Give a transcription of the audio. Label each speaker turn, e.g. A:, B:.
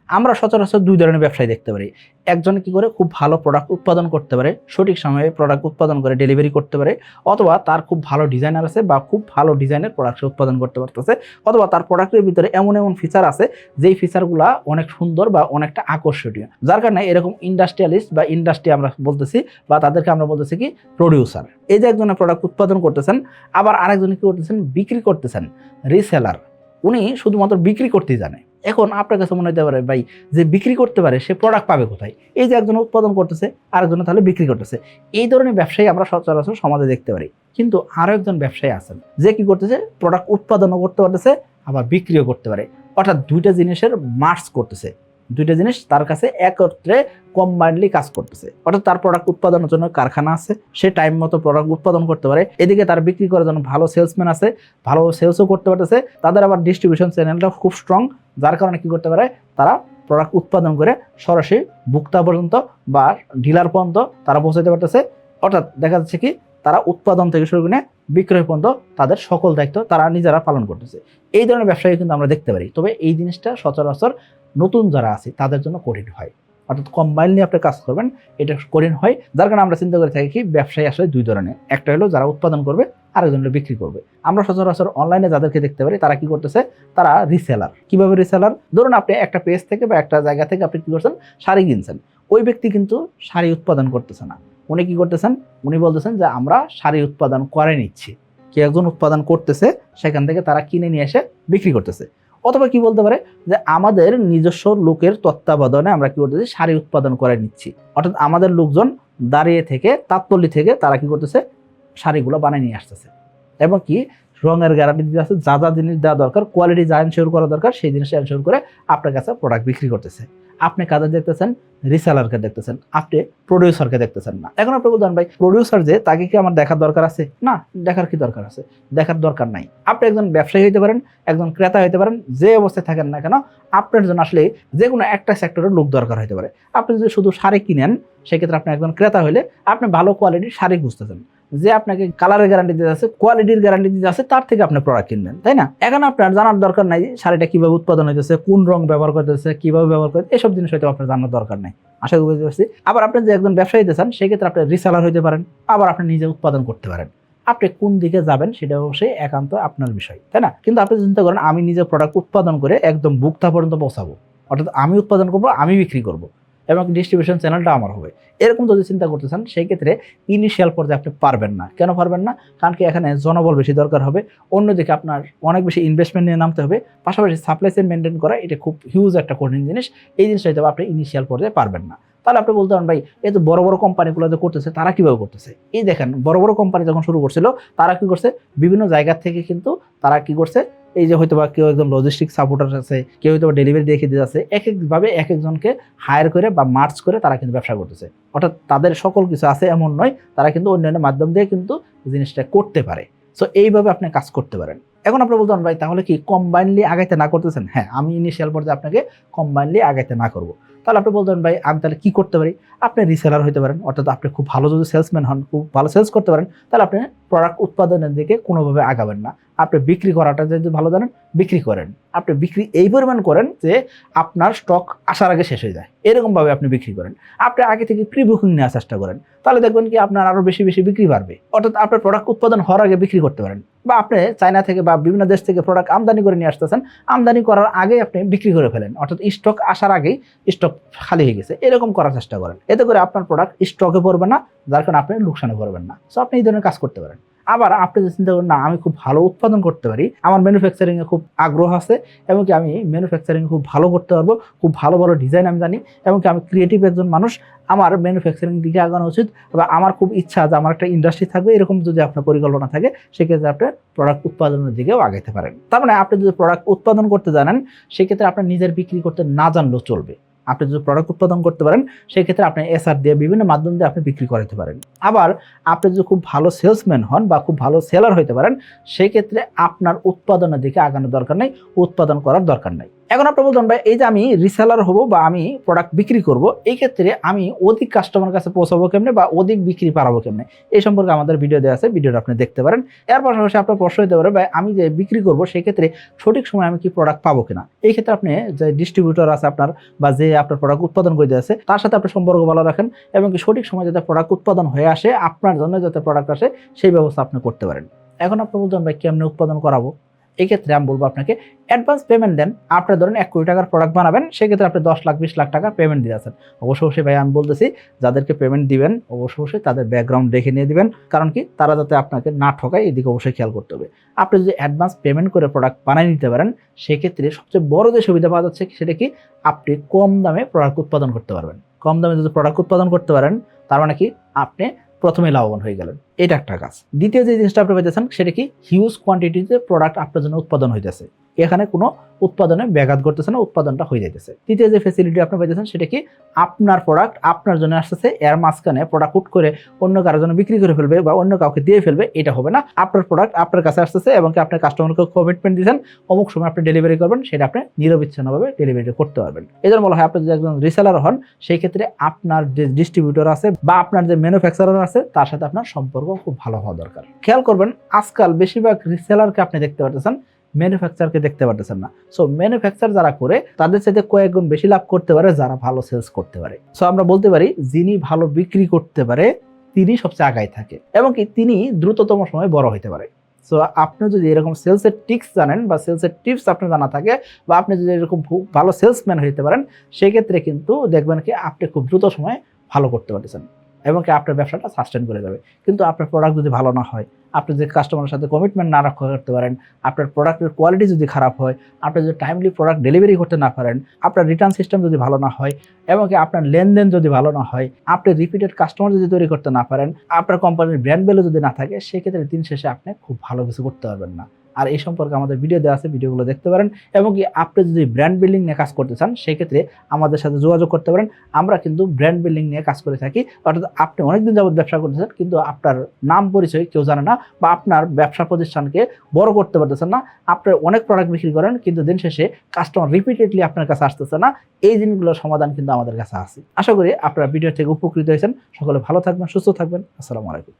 A: আমরা সচরাচর দুই ধরনের ব্যবসায়ী দেখতে পারি। একজন কি করে খুব ভালো প্রোডাক্ট উৎপাদন করতে পারে, সঠিক সময়ে প্রোডাক্ট উৎপাদন করে ডেলিভারি করতে পারে, অথবা তার খুব ভালো ডিজাইনার আছে বা খুব ভালো ডিজাইনের প্রোডাক্ট উৎপাদন করতে পারতেছে, অথবা তার প্রোডাক্টের ভিতরে এমন এমন ফিচার আছে যেই ফিচারগুলো অনেক সুন্দর বা অনেকটা আকর্ষণীয়, যার কারণে এরকম ইন্ডাস্ট্রিয়ালিস্ট বা ইন্ডাস্ট্রি আমরা বলতেছি বা তাদেরকে আমরা বলতেছি কি প্রোডিউসার। এই যে একজনের প্রোডাক্ট উৎপাদন করতেছেন, আবার আরেকজন কি করতেছেন বিক্রি করতেছেন, রিসেলার। উনি শুধুমাত্র বিক্রি করতেই জানে। এখন আপনার কাছে মনে হতে পারে ভাই যে বিক্রি করতে পারে সে প্রোডাক্ট পাবে কোথায়? এই যে একজন উৎপাদন করতেছে, আরেকজন তাহলে বিক্রি করতেছে। এই ধরনের ব্যবসায়ী আমরা সচরাচর সমাজে দেখতে পারি। কিন্তু আরো একজন ব্যবসায়ী আছেন যে কি করতেছে, প্রোডাক্ট উৎপাদনও করতে পারতেছে আবার বিক্রিও করতে পারে, অর্থাৎ দুইটা জিনিসের মার্জ করতেছে। দুইটা জিনিস তার কাছে একত্রে কম্বাইন্ডলি কাজ করতেছে। অর্থাৎ তার প্রোডাক্ট উৎপাদনের জন্য কারখানা আছে, সে টাইম মতো প্রোডাক্ট উৎপাদন করতে পারে, এদিকে তার বিক্রি করার জন্য ভালো সেলসম্যান আছে, ভালো সেলসও করতে পারতেছে, তাদের আবার ডিস্ট্রিবিউশন চ্যানেলটা খুব স্ট্রং, যার কারণে কি করতে পারে তারা প্রোডাক্ট উৎপাদন করে সরাসরি ভোক্তা পর্যন্ত বা ডিলার পর্যন্ত তারা পৌঁছাতে পারতেছে। অর্থাৎ দেখা যাচ্ছে কি তারা উৎপাদন থেকে শুরু করে বিক্রয় পর্যন্ত তাদের সকল দায়িত্ব তারা নিজেরা পালন করতেছে। এই ধরনের ব্যবসায়ী কিন্তু আমরা দেখতে পারি। তবে এই জিনিসটা সচরাচর নতুন যারা আছে তাদের জন্য কঠিন হয়, অর্থাৎ কম্বাইন নিয়ে আপনি কাজ করবেন, এটা কঠিন হয়। যার কারণে আমরা চিন্তা করে থাকি কি ব্যবসায়ী আসলে দুই ধরনের, একটা হলো যারা উৎপাদন করবে, আরেকজন হলো বিক্রি করবে। আমরা সচরাচর অনলাইনে যাদেরকে দেখতে পারি তারা কি করতেছে, তারা রিসেলার। কিভাবে রিসেলার? ধরুন আপনি একটা পেজ থেকে বা একটা জায়গা থেকে আপনি কি করছেন, শাড়ি কিনছেন, ওই ব্যক্তি কিন্তু শাড়ি উৎপাদন করতেছে না। উনি কি করতেছেন, উনি বলতেছেন যে আমরা শাড়ি উৎপাদন করে নিচ্ছি, কি একজন উৎপাদন করতেছে সেখান থেকে তারা কিনে নিয়ে এসে বিক্রি করতেছে। অথবা কি বলতে পারে যে আমাদের নিজস্ব লোকের তত্ত্বাবধানে আমরা কি করতেছি, শাড়ি উৎপাদন করে নিচ্ছি। অর্থাৎ আমাদের লোকজন দাঁড়িয়ে থেকে তাঁতপল্লী থেকে তারা কি করতেছে, শাড়িগুলো বানিয়ে নিয়ে আসতেছে, এবং কি রঙের গ্যারান্টি দিতে আছে, যা যা জিনিস দেওয়া দরকার, কোয়ালিটি যা এনশিওর করা দরকার সেই জিনিসটা এনশিওর করে আপনার কাছে প্রোডাক্ট বিক্রি করতেছে। আপনি কাদের দেখতেছেন, রিসেলারকে দেখতেছেন, আপনি প্রোডিউসারকে দেখতেছেন না। এখন আপনি বলতেন ভাই প্রোডিউসার যে তাকে কি আমার দেখার দরকার আছে? না, দেখার কি দরকার আছে? দেখার দরকার নাই। আপনি একজন ব্যবসায়ী হইতে পারেন, একজন ক্রেতা হইতে পারেন, যে অবস্থায় থাকেন না কেন আপনার জন্য আসলে যে কোনো একটা সেক্টরের লোক দরকার হইতে পারে। আপনি যদি শুধু শাড়ি কিনেন সেক্ষেত্রে আপনি একজন ক্রেতা হলে আপনি ভালো কোয়ালিটির শাড়ি খুঁজতেছেন, যে আপনাকে কালারের গ্যারান্টি দিতে আছে, কোয়ালিটির গ্যারান্টি দিতে আছে, তার থেকে আপনি প্রোডাক্ট কিনবেন, তাই না? এখন আপনার জানার দরকার নাই শাড়িটা কিভাবে উৎপাদন হইতেছে, কোন রং ব্যবহার করতেছে, কিভাবে ব্যবহার করতে, এসব জিনিস হয়তো আপনার জানার দরকার নাই। আশা করি বুঝতে পারছি। আবার আপনি যে একজন ব্যবসায়ী হতে চান সেক্ষেত্রে আপনি রিসেলার হইতে পারেন, আবার আপনি নিজে উৎপাদন করতে পারেন। আপনি কোন দিকে যাবেন সেটা অবশ্যই একান্ত আপনার বিষয়, তাই না? কিন্তু আপনি চিন্তা করেন আমি নিজে প্রোডাক্ট উৎপাদন করে একদম ভোক্তা পর্যন্ত পৌঁছাবো, অর্থাৎ আমি উৎপাদন করবো, আমি বিক্রি করব এবং ডিস্ট্রিবিউশন চ্যানেলটা আমার হবে, এরকম যদি চিন্তা করতেছেন সেই ক্ষেত্রে ইনিশিয়াল পর্যায়ে আপনি পারবেন না। কেন পারবেন না? কারণ কি এখানে জনবল বেশি দরকার হবে, অন্যদিকে আপনার অনেক বেশি ইনভেস্টমেন্ট নিয়ে নামতে হবে, পাশাপাশি সাপ্লাই চেইন মেনটেন করা এটা খুব হিউজ একটা কঠিন জিনিস। এই জিনিসটা হয়তো আপনি ইনিশিয়াল পর্যায়ে পারবেন না। তাহলে আপনি বলতে পারেন ভাই এই তো বড় বড় কোম্পানিগুলো যে করতেছে তারা কিভাবে করতেছে? এই দেখেন বড় বড় কোম্পানি যখন শুরু করছিল তারা কি করছে, বিভিন্ন জায়গা থেকে কিন্তু তারা কি করছে, এই যে হয়তো বা কেউ একজন লজিস্টিক সাপোর্টার আছে, কেউ হয়তো ডেলিভারি দেখে দিয়ে আছে, এক একভাবে এক একজনকে হায়ার করে বা মার্চ করে তারা কিন্তু ব্যবসা করতেছে। অর্থাৎ তাদের সকল কিছু আছে এমন নয়, তারা কিন্তু অন্যান্য মাধ্যম দিয়ে কিন্তু জিনিসটা করতে পারে। সো এইভাবে আপনি কাজ করতে পারেন। এখন আপনি বলতেন ভাই তাহলে কি কম্বাইনলি আগাইতে না করতেছেন? হ্যাঁ, আমি ইনিশিয়াল পর্যায়ে আপনাকে কম্বাইনলি আগাইতে না করবো। তাহলে আপনি বলতেন ভাই আমি তাহলে কি করতে পারি? আপনি রিসেলার হতে পারেন, অর্থাৎ আপনি খুব ভালো যদি সেলসম্যান হন, খুব ভালো সেলস করতে পারেন, তাহলে আপনি প্রোডাক্ট উৎপাদনের দিকে কোনোভাবে আগাবেন না। আপনি বিক্রি করাটা যদি ভালো জানেন বিক্রি করেন, আপনি বিক্রি এই পরিমাণ করেন যে আপনার স্টক আসার আগে শেষ হয়ে যায়, এরকমভাবে আপনি বিক্রি করেন। আপনি আগে থেকে প্রি বুকিং নেওয়ার চেষ্টা করেন, তাহলে দেখবেন কি আপনার আরও বেশি বেশি বিক্রি বাড়বে। অর্থাৎ আপনার প্রোডাক্ট উৎপাদন হওয়ার আগে বিক্রি করতে পারেন, বা আপনি চায়না থেকে বা বিভিন্ন দেশ থেকে প্রোডাক্ট আমদানি করে নিয়ে আসতেছেন, আমদানি করার আগে আপনি বিক্রি করে ফেলেন, অর্থাৎ স্টক আসার আগেই স্টক খালি হয়ে গেছে, এরকম করার চেষ্টা করেন। এতে করে আপনার প্রোডাক্ট স্টকে পড়বে না, যার কারণে আপনি লোকসানে পড়বেন না। সো আপনি এই ধরনের কাজ করতে পারেন। আবার আপনি যে চিন্তা করেন না আমি খুব ভালো উৎপাদন করতে পারি, আমার ম্যানুফ্যাকচারিং এ খুব আগ্রহ আছে, এমনকি আমি ম্যানুফ্যাকচারিং খুব ভালো করতে পারবো, খুব ভালো ভালো ডিজাইন আমি জানি, এমনকি আমি ক্রিয়েটিভ একজন মানুষ, আমার ম্যানুফ্যাকচারিং দিকে আগানো উচিত, বা আমার খুব ইচ্ছা যে আমার একটা ইন্ডাস্ট্রি থাকবে, এরকম যদি আপনার পরিকল্পনা থাকে সেক্ষেত্রে আপনি প্রোডাক্ট উৎপাদনের দিকেও আগাইতে পারেন। তার মানে আপনি যদি প্রোডাক্ট উৎপাদন করতে জানেন সেক্ষেত্রে আপনার নিজের বিক্রি করতে না জানলেও চলবে। আপনি যদি প্রোডাক্ট উৎপাদন করতে পারেন সেক্ষেত্রে আপনি এসআর দিয়ে বিভিন্ন মাধ্যম দিয়ে আপনি বিক্রি করাতে পারেন। আবার আপনি যদি খুব ভালো সেলসম্যান হন বা খুব ভালো সেলার হতে পারেন সেক্ষেত্রে আপনার উৎপাদনের দিকে আগানোর দরকার নেই, উৎপাদন করার দরকার নেই। এখন আপনি বলতেন ভাই এই যে আমি রিসেলার হব বা আমি প্রোডাক্ট বিক্রি করব, এই ক্ষেত্রে আমি অধিক কাস্টমার কাছে পৌঁছাবো কেমনে বা অধিক বিক্রি পারাবো কেমনে, এই সম্পর্কে আমাদের ভিডিও দেওয়া আছে, ভিডিওটা আপনি দেখতে পারেন। এর পাশাপাশি আপনার প্রশ্ন হতে পারে ভাই আমি যে বিক্রি করব সেই ক্ষেত্রে সঠিক সময় আমি কি প্রোডাক্ট পাবো কিনা। এই ক্ষেত্রে আপনি যে ডিস্ট্রিবিউটর আছে আপনার বা যে আপনার প্রোডাক্ট উৎপাদন করে আছে তার সাথে আপনি সম্পর্ক ভালো রাখেন এবং কি সঠিক সময় যাতে প্রোডাক্ট উৎপাদন হয়ে আসে, আপনার জন্য যাতে প্রোডাক্ট আসে সেই ব্যবস্থা আপনি করতে পারেন। এখন আপনি বলতেন ভাই কেমনে উৎপাদন করাবো, এই ক্ষেত্রে আমি বলবো আপনাকে অ্যাডভান্স পেমেন্ট দেন। আপনি ধরেন 1 কোটি টাকার প্রোডাক্ট বানাবেন, সেক্ষেত্রে আপনি 10 লাখ 20 লাখ টাকা পেমেন্ট দিয়ে আছেন। অবশ্যই ভাই আমি বলতেছি যাদেরকে পেমেন্ট দিবেন অবশ্যই তাদের ব্যাকগ্রাউন্ড দেখে নিয়ে দিবেন, কারণ কি তারা যাতে আপনাকে না ঠকায় এদিকে অবশ্যই খেয়াল করতে হবে। আপনি যদি অ্যাডভান্স পেমেন্ট করে প্রোডাক্ট বানিয়ে নিতে পারেন, সেক্ষেত্রে সবচেয়ে বড় যে সুবিধা পাওয়া যাচ্ছে সেটা কি আপনি কম দামে প্রোডাক্ট উৎপাদন করতে পারবেন। কম দামে যদি প্রোডাক্ট উৎপাদন করতে পারেন তার মানে কি আপনি প্রথমে লাভবান হয়ে গেলেন, এটা একটা কাজ। দ্বিতীয় যে জিনিসটা আপনি পাইতেছেন সেটা কি হিউজ কোয়ান্টিটিতে প্রোডাক্ট আপনার জন্য উৎপাদন হইতেছে, এখানে কোনো উৎপাদনে ব্যাঘাত করতেছে না, উৎপাদনটা হয়ে যাইতেছে। তৃতীয় যে ফ্যাসিলিটি আপনি পাইতেছেন সেটা কি আপনার প্রোডাক্ট আপনার জন্য আসতেছে, এর মাঝখানে প্রোডাক্ট উঠ করে অন্য কারোর জন্য বিক্রি করে ফেলবে বা অন্য কাউকে দিয়ে ফেলবে, এটা হবে না। আপনার প্রোডাক্ট আপনার কাছে আসতেছে এবং কি আপনার কাস্টমারকে কমিটমেন্ট দিয়েছেন অমুক সময় আপনি ডেলিভারি করবেন, সেটা আপনি নিরবিচ্ছিন্নভাবে ডেলিভারি করতে পারবেন। এদের বলা হয় আপনি যদি একজন রিসেলার হন সেই ক্ষেত্রে আপনার যে ডিস্ট্রিবিউটর আছে বা আপনার যে ম্যানুফ্যাকচারার আছে তার সাথে আপনার সম্পর্ক খুব ভালো হওয়া দরকার। খেয়াল করবেন আজকাল বেশিরভাগ রিসেলারকে আপনি দেখতে পাচ্ছেন, ম্যানুফ্যাকচারকে দেখতে পারতেছেন না। সো ম্যানুফ্যাকচার যারা করে তাদের সাথে কয়েক গুণ বেশি লাভ করতে পারে যারা ভালো সেলস করতে পারে। সো আমরা বলতে পারি যিনি ভালো বিক্রি করতে পারে তিনি সবচেয়ে আগায় থাকে এবং কি তিনি দ্রুততম সময়ে বড় হতে পারে। সো আপনি যদি এরকম সেলসের টিপস জানেন বা সেলসের টিপস আপনার জানা থাকে বা আপনি যদি এরকম ভালো সেলসম্যান হতে পারেন, সেক্ষেত্রে কিন্তু দেখবেন কি আপনি খুব দ্রুত সময়ে ভালো করতে পারতেছেন এবং কি আপনার ব্যবসাটা সাস্টেন করে যাবে। কিন্তু আপনার প্রোডাক্ট যদি ভালো না হয়, আপনি যদি কাস্টমারের সাথে কমিটমেন্ট না রক্ষা করতে পারেন, আপনার প্রোডাক্টের কোয়ালিটি যদি খারাপ হয়, আপনি যদি টাইমলি প্রোডাক্ট ডেলিভারি করতে না পারেন, আপনার রিটার্ন সিস্টেম যদি ভালো না হয় এবং কি আপনার লেনদেন যদি ভালো না হয়, আপনি রিপিটেড কাস্টমার যদি তৈরি করতে না পারেন, আপনার কোম্পানির ব্র্যান্ড ভ্যালু যদি না থাকে, সেক্ষেত্রে দিন শেষে আপনি খুব ভালো কিছু করতে পারবেন না। আর এই সম্পর্কে আমাদের ভিডিও দেওয়া আছে, ভিডিওগুলো দেখতে পারেন এবং কি আপনি যদি ব্র্যান্ড বিল্ডিং নিয়ে কাজ করতে চান সেক্ষেত্রে আমাদের সাথে যোগাযোগ করতে পারেন। আমরা কিন্তু ব্র্যান্ড বিল্ডিং নিয়ে কাজ করে থাকি, অর্থাৎ আপনি অনেকদিন যাবত ব্যবসা করতেছেন কিন্তু আপনার নাম পরিচয় কেউ জানে না বা আপনার ব্যবসা প্রতিষ্ঠানকে বড় করতে পারতেছেন না, আপনার অনেক প্রোডাক্ট বিক্রি করেন কিন্তু দিন শেষে কাস্টমার রিপিটেডলি আপনার কাছে আসতেছে না, এই জিনিসগুলোর সমাধান কিন্তু আমাদের কাছে আছে। আশা করি আপনারা ভিডিও থেকে উপকৃত হয়েছেন। সকলে ভালো থাকবেন, সুস্থ থাকবেন। আসসালামু আলাইকুম।